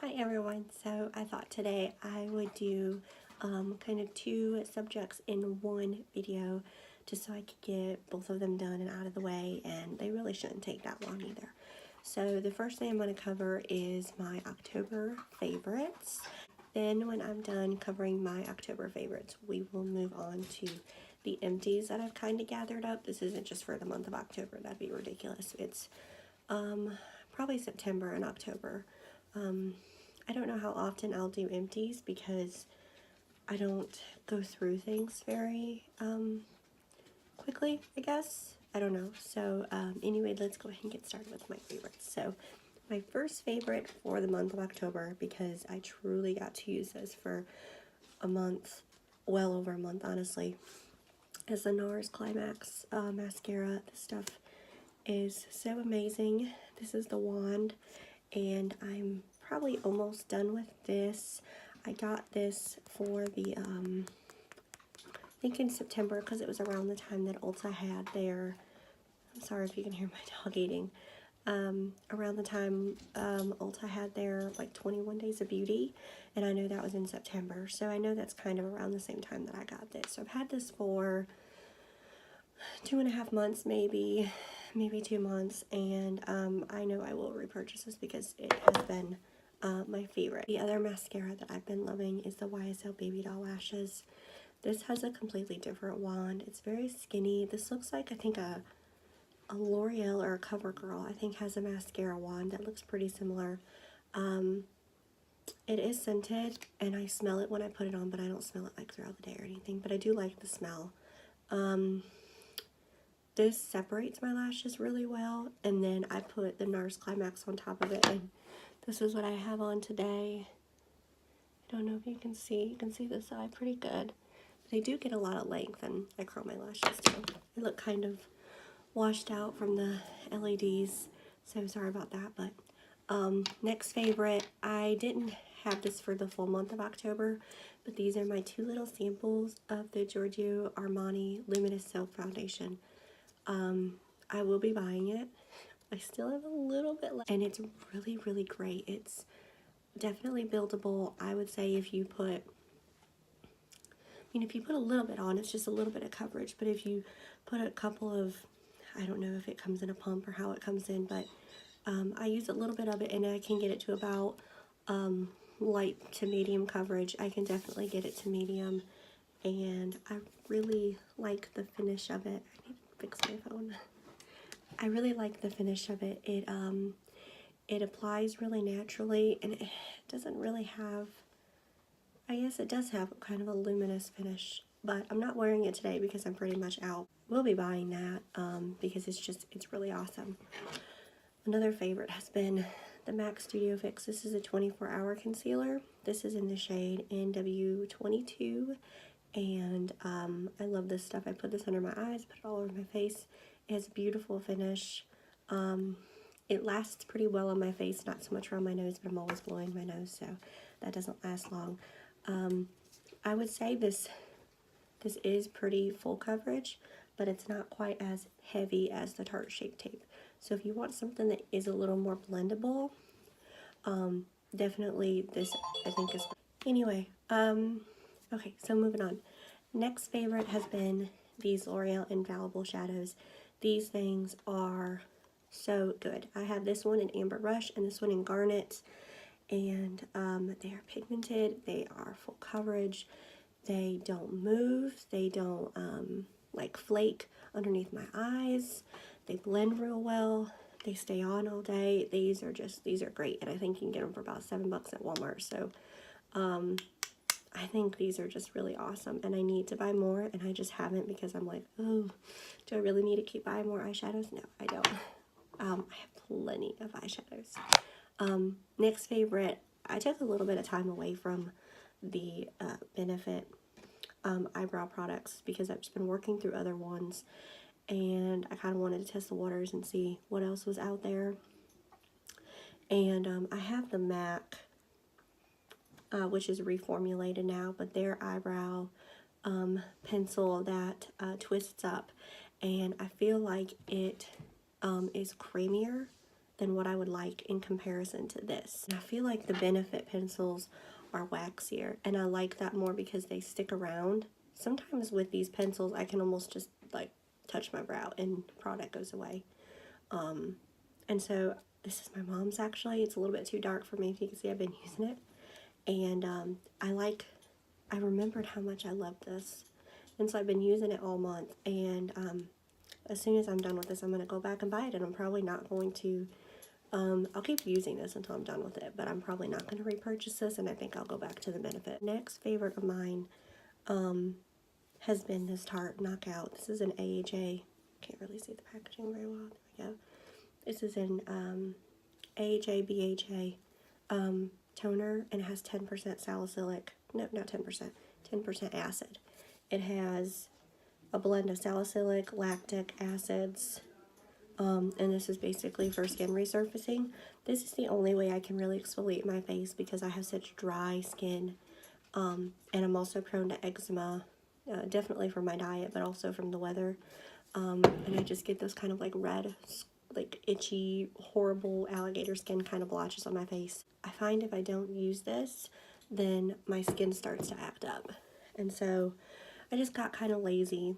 Hi everyone, so I thought today I would do kind of two subjects in one video just so I could get both of them done and out of the way, and they really shouldn't take that long either. So the first thing I'm going to cover is my October favorites. Then when I'm done covering my October favorites, we will move on to the empties that I've kind of gathered up. This isn't just for the month of October, that'd be ridiculous. It's probably September and October. I don't know how often I'll do empties because I don't go through things very quickly, I guess. I don't know. So anyway, let's go ahead and get started with my favorites. So my first favorite for the month of October, because I truly got to use this for a month, well over a month honestly, is the NARS Climax mascara. This stuff is so amazing. This is the wand, and I'm probably almost done with this. I got this for the I think in September, because it was around the time that Ulta had their, I'm sorry if you can hear my dog eating, around the time Ulta had their like 21 days of beauty, and I know that was in September, so I know that's kind of around the same time that I got this. So I've had this for 2.5 months, maybe 2 months, and I know I will repurchase this because it has been my favorite. The other mascara that I've been loving is the YSL Baby Doll Lashes. This has a completely different wand. It's very skinny. This looks like, I think, a L'Oreal or a CoverGirl, I think, has a mascara wand that looks pretty similar. It is scented, and I smell it when I put it on, but I don't smell it like throughout the day or anything, but I do like the smell. This separates my lashes really well, and then I put the NARS Climax on top of it, and this is what I have on today. I don't know if you can see the side pretty good. But they do get a lot of length, and I curl my lashes too. They look kind of washed out from the LEDs, so sorry about that. But next favorite, I didn't have this for the full month of October, but these are my two little samples of the Giorgio Armani Luminous Silk Foundation. I will be buying it. I still have a little bit left, and it's really, really great. It's definitely buildable. I would say if you put, if you put a little bit on, it's just a little bit of coverage, but if you put a couple of, I don't know if it comes in a pump or how it comes in, but I use a little bit of it, and I can get it to about light to medium coverage. I can definitely get it to medium, and I really like the finish of it. I need to fix my phone. I really like the finish of it. It applies really naturally, and it doesn't really have, I guess it does have kind of a luminous finish, but I'm not wearing it today because I'm pretty much out. We'll be buying that because it's really awesome. Another favorite has been the MAC Studio Fix. This is a 24-hour concealer. This is in the shade NW22, and I love this stuff. I put this under my eyes, put it all over my face. It has a beautiful finish. It lasts pretty well on my face, not so much around my nose, but I'm always blowing my nose, so that doesn't last long. I would say this is pretty full coverage, but it's not quite as heavy as the Tarte Shape Tape. So if you want something that is a little more blendable, definitely this, I think, is. Anyway, okay, so moving on. Next favorite has been these L'Oreal Infallible Shadows. These things are so good. I have this one in Amber Rush and this one in Garnet, and they are pigmented, they are full coverage, they don't move, they don't like flake underneath my eyes, they blend real well, they stay on all day. These are great, and I think you can get them for about $7 at Walmart. So I think these are just really awesome, and I need to buy more, and I just haven't because I'm like, oh, do I really need to keep buying more eyeshadows? No, I don't. I have plenty of eyeshadows. Next favorite, I took a little bit of time away from the Benefit eyebrow products because I've just been working through other ones, and I kind of wanted to test the waters and see what else was out there. And I have the MAC, which is reformulated now, but their eyebrow pencil that twists up, and I feel like it is creamier than what I would like in comparison to this. And I feel like the Benefit pencils are waxier, and I like that more because they stick around. Sometimes with these pencils, I can almost just like touch my brow and product goes away. And so this is my mom's actually. It's a little bit too dark for me. If you can see, I've been using it. And I remembered how much I loved this. And so I've been using it all month. And as soon as I'm done with this, I'm going to go back and buy it. And I'm probably not going to, I'll keep using this until I'm done with it. But I'm probably not going to repurchase this. And I think I'll go back to the Benefit. Next favorite of mine has been this Tarte Knockout. This is an AHA. Can't really see the packaging very well. There we go. This is an AHA, BHA toner, and it has 10% salicylic, no, not 10%, 10% acid. It has a blend of salicylic, lactic acids, and this is basically for skin resurfacing. This is the only way I can really exfoliate my face because I have such dry skin, and I'm also prone to eczema, definitely from my diet, but also from the weather, and I just get those kind of like red, like itchy, horrible alligator skin kind of blotches on my face. I find if I don't use this, then my skin starts to act up. And so I just got kind of lazy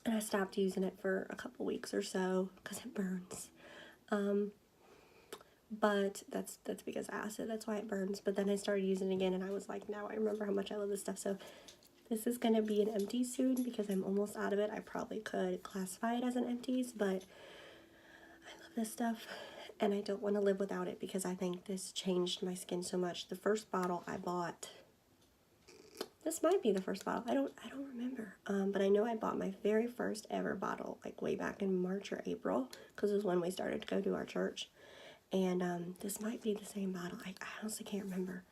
and I stopped using it for a couple weeks or so because it burns. But that's because acid, that's why it burns. But then I started using it again and I was like, now I remember how much I love this stuff. So this is going to be an empties soon because I'm almost out of it. I probably could classify it as an empties, but this stuff and I don't want to live without it because I think this changed my skin so much. The first bottle I bought, this might be the first bottle, I don't remember, but I know I bought my very first ever bottle like way back in March or April because it was when we started to go to our church, and this might be the same bottle. I honestly can't remember,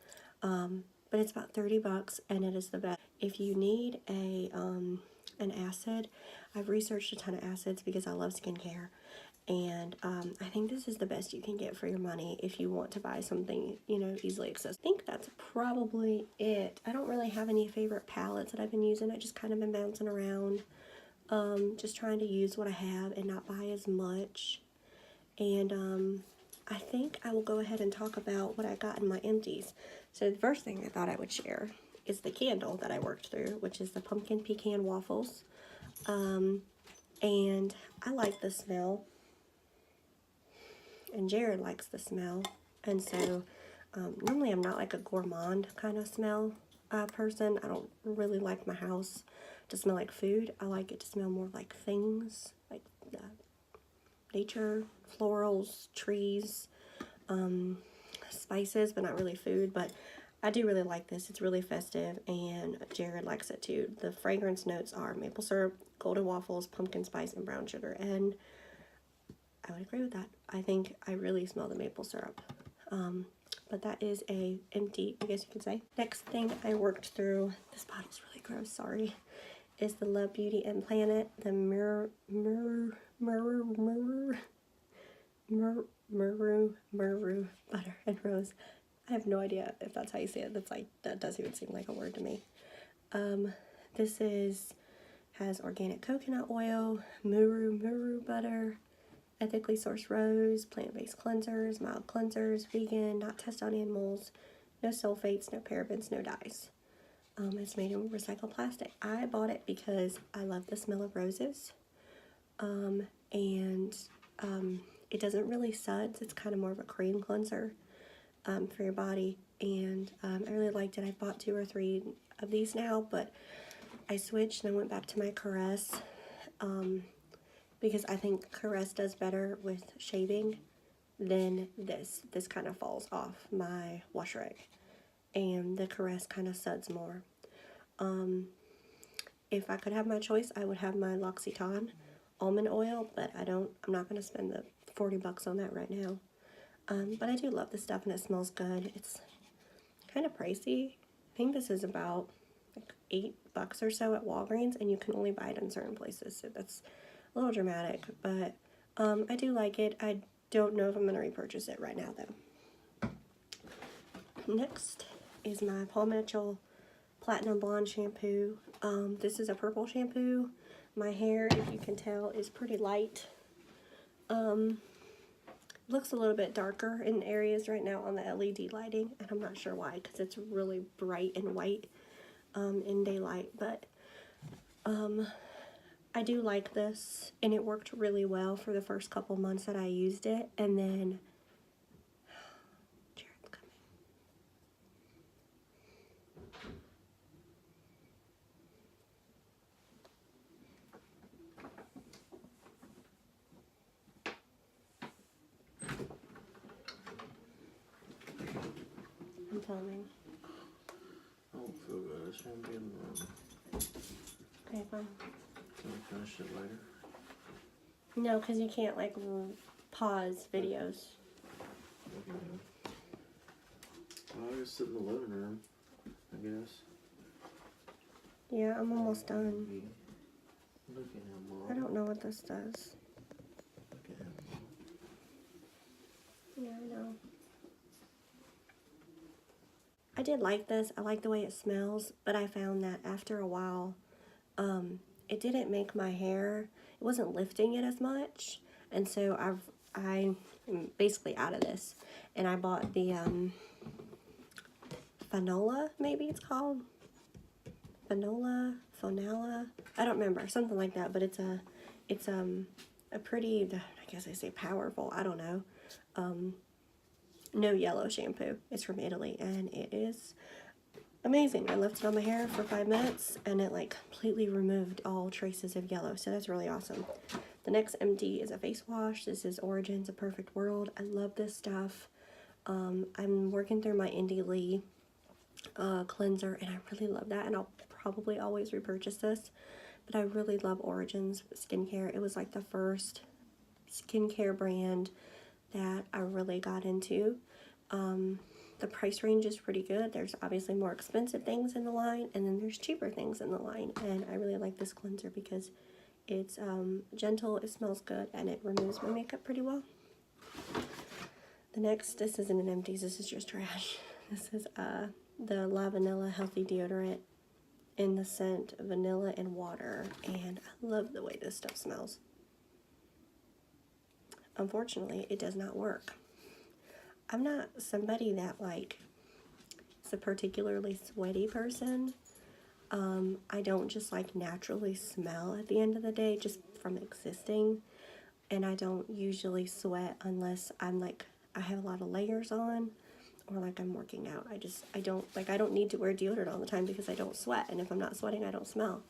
but it's about 30 bucks and it is the best. If you need a an acid, I've researched a ton of acids because I love skincare. And I think this is the best you can get for your money if you want to buy something, you know, easily accessible. I think that's probably it. I don't really have any favorite palettes that I've been using. I just kind of been bouncing around, just trying to use what I have and not buy as much. And I think I will go ahead and talk about what I got in my empties. So the first thing I thought I would share is the candle that I worked through, which is the pumpkin pecan waffles. And I like the smell. And Jared likes the smell, and so normally I'm not like a gourmand kind of smell person. I don't really like my house to smell like food. I like it to smell more like things, like nature, florals, trees, spices, but not really food. But I do really like this. It's really festive, and Jared likes it too. The fragrance notes are maple syrup, golden waffles, pumpkin spice, and brown sugar, and I would agree with that. I think I really smell the maple syrup. But that is a empty, I guess you could say. Next thing I worked through, this bottle's really gross, sorry, is the Love Beauty and Planet, the Maru butter and rose. I have no idea if that's how you say it. That doesn't even seem like a word to me. This has organic coconut oil, muru butter, ethically sourced rose, plant-based cleansers, mild cleansers, vegan, not tested on animals, no sulfates, no parabens, no dyes. It's made in recycled plastic. I bought it because I love the smell of roses, and it doesn't really suds. It's kind of more of a cream cleanser for your body, and I really liked it. I bought 2 or 3 of these now, but I switched and I went back to my Caress, because I think Caress does better with shaving than this. This kind of falls off my wash rag, and the Caress kind of suds more. If I could have my choice, I would have my L'Occitane almond oil, but I'm not going to spend the 40 bucks on that right now. But I do love this stuff, and it smells good. It's kind of pricey. I think this is about like 8 bucks or so at Walgreens, and you can only buy it in certain places, so that's a little dramatic, but I do like it. I don't know if I'm going to repurchase it right now, though. Next is my Paul Mitchell Platinum Blonde shampoo. This is a purple shampoo. My hair, if you can tell, is pretty light. looks a little bit darker in areas right now on the LED lighting, and I'm not sure why, because it's really bright and white in daylight, but I do like this, and it worked really well for the first couple months that I used it, and then Jared's coming. I'm filming. I don't feel good. I just want to be in the room. Okay, fine. Can we finish it later? No, because you can't, like, pause videos. Okay. Well, I'll just sit in the living room, I guess. Yeah, I'm almost done. Look at him, Mom. I don't know what this does. Look at him. Yeah, I know. I did like this. I like the way it smells, but I found that after a while, it didn't make my hair, it wasn't lifting it as much, and so I'm basically out of this, and I bought the Fanola, maybe it's called Fonella, I don't remember, something like that, but it's a pretty, I guess I say powerful, I don't know, no yellow shampoo. It's from Italy, and it is amazing. I left it on my hair for 5 minutes, and it like completely removed all traces of yellow, so that's really awesome. The next empty is a face wash. This is Origins, A Perfect World. I love this stuff. I'm working through my Indie Lee cleanser, and I really love that, and I'll probably always repurchase this, but I really love Origins skincare. It was like the first skincare brand that I really got into. The price range is pretty good. There's obviously more expensive things in the line, and then there's cheaper things in the line, and I really like this cleanser because it's gentle, it smells good, and it removes my makeup pretty well. The next, this isn't an empties, this is just trash. This is the La Vanilla Healthy Deodorant in the scent vanilla and water, and I love the way this stuff smells. Unfortunately, it does not work. I'm not somebody that like is a particularly sweaty person. I don't just like naturally smell at the end of the day just from existing, and I don't usually sweat unless I'm like I have a lot of layers on or like I'm working out. I don't need to wear deodorant all the time because I don't sweat, and if I'm not sweating I don't smell.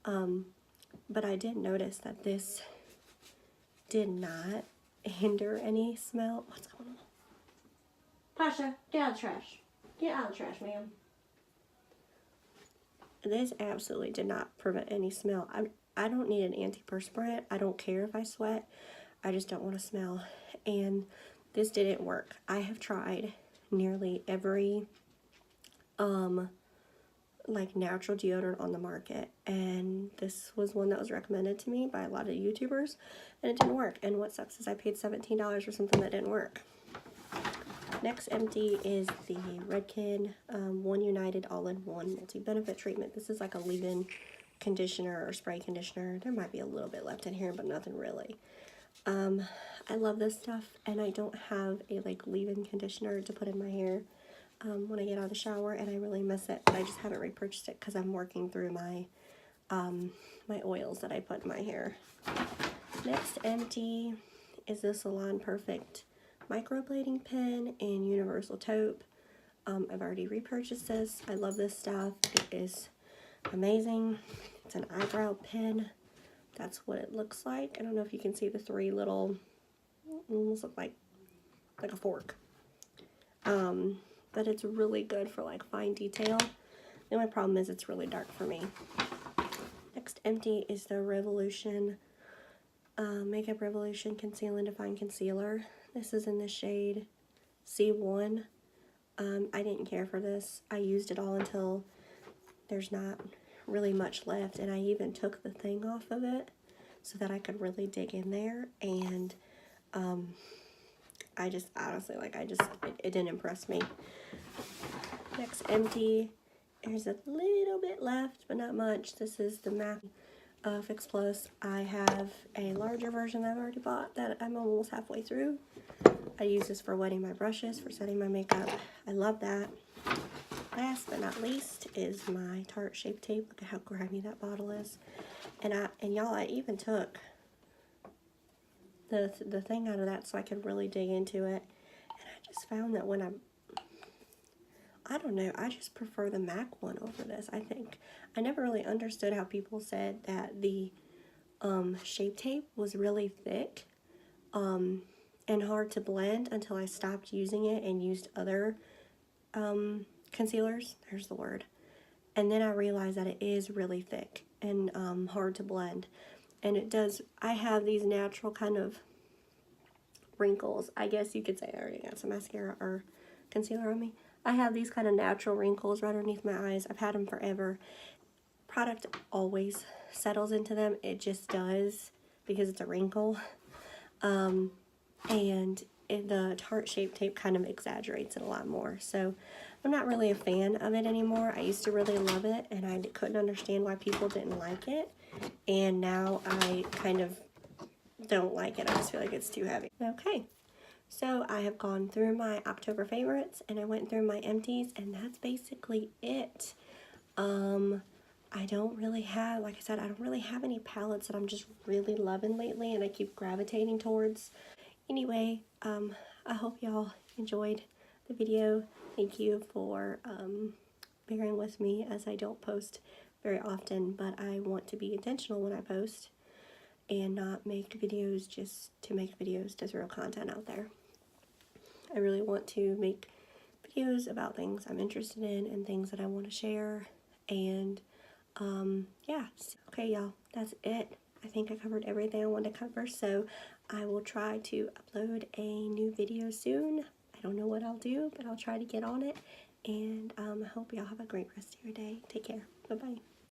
But I did notice that this did not hinder any smell. What's going on? Pasha, get out of the trash. Get out of the trash, ma'am. This absolutely did not prevent any smell. I don't need an antiperspirant. I don't care if I sweat. I just don't want to smell. And this didn't work. I have tried nearly every like natural deodorant on the market, and this was one that was recommended to me by a lot of YouTubers, and it didn't work. And what sucks is I paid $17 for something that didn't work. Next empty is the Redken One United All-in-One Multi-Benefit Treatment. This is like a leave-in conditioner or spray conditioner. There might be a little bit left in here, but nothing really. I love this stuff, and I don't have a like leave-in conditioner to put in my hair when I get out of the shower, and I really miss it, but I just haven't repurchased it because I'm working through my my oils that I put in my hair. Next empty is the Salon Perfect microblading pen in universal taupe. I've already repurchased this. I love this stuff. It is amazing. It's an eyebrow pen. That's what it looks like. I don't know if you can see the three little, almost look like a fork. But it's really good for like fine detail. The only problem is it's really dark for me. Next empty is the Revolution Makeup Revolution Conceal and Define Concealer. This is in the shade C1. I didn't care for this. I used it all until there's not really much left, and I even took the thing off of it so that I could really dig in there, and I just honestly, like, it didn't impress me. Next empty, there's a little bit left, but not much. This is the MAC Fix Plus. I have a larger version that I've already bought that I'm almost halfway through. I use this for wetting my brushes, for setting my makeup. I love that. Last but not least is my Tarte Shape Tape. Look at how grimy that bottle is. And y'all, I even took the thing out of that so I could really dig into it. And I just found that when I don't know, I just prefer the MAC one over this, I think. I never really understood how people said that the Shape Tape was really thick and hard to blend until I stopped using it and used other concealers. There's the word. And then I realized that it is really thick and hard to blend. And it does, I have these natural kind of wrinkles. I guess you could say I already got some mascara or concealer on me. I have these kind of natural wrinkles right underneath my eyes. I've had them forever. Product always settles into them. It just does because it's a wrinkle. And the Tarte Shape Tape kind of exaggerates it a lot more. So I'm not really a fan of it anymore. I used to really love it, and I couldn't understand why people didn't like it. And now I kind of don't like it. I just feel like it's too heavy. Okay, so I have gone through my October favorites, and I went through my empties, and that's basically it. I don't really have, like I said, I don't really have any palettes that I'm just really loving lately, and I keep gravitating towards. Anyway, I hope y'all enjoyed the video. Thank you for bearing with me as I don't post very often, but I want to be intentional when I post and not make videos just to make videos. There's real content out there. I really want to make videos about things I'm interested in and things that I want to share. And yeah, okay y'all, that's it. I think I covered everything I wanted to cover, so I will try to upload a new video soon. I don't know what I'll do, but I'll try to get on it. And I hope y'all have a great rest of your day. Take care. Bye-bye.